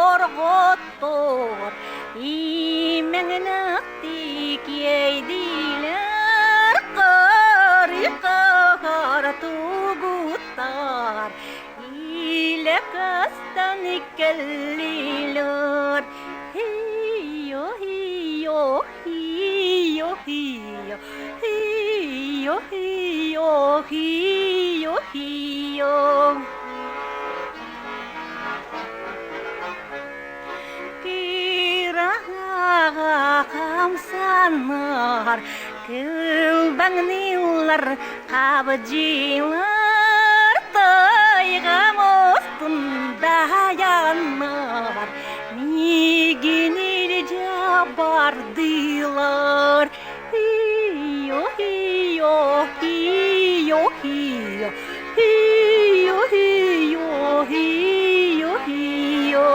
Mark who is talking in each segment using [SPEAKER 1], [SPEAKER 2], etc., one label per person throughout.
[SPEAKER 1] orgottor imegnaktik yeydiler qarikar tugutar ile kastan kelliler hiyo hiyo hiyo hiyo hiyo hiyo hiyo hiyo kamsanar kembang nilar kabjilar taygamus tundayanar nigini jabar dilar hiyo hiyo hiyo hiyo hiyo hiyo hiyo hiyo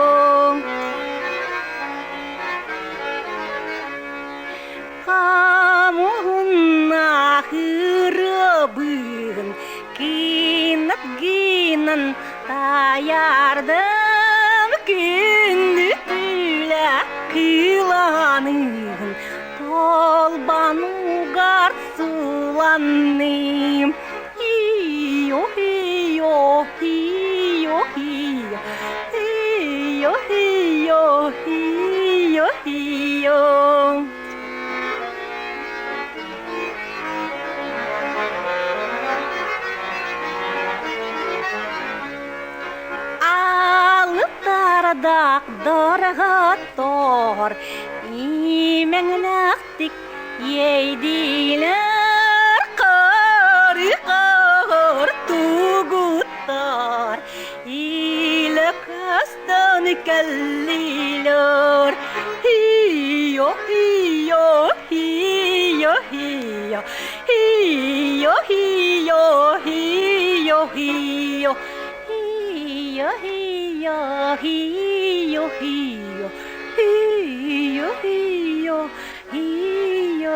[SPEAKER 1] kamuhunna hırabın kinat ginan tayardım günlü tüle kılanın tolban ugar sulanım hiyo hiyo hiyo hiyo hiyo hiyo hiyo hiyo dak dorgator imengnaktik yeydiler qarikar tugutar ile kastan kelliler hiyo hiyo hiyo hiyo hiyo hiyo hiyo hiyo hiyo hiyo hiyo hiyo hiyo hiyo hiyo hiyo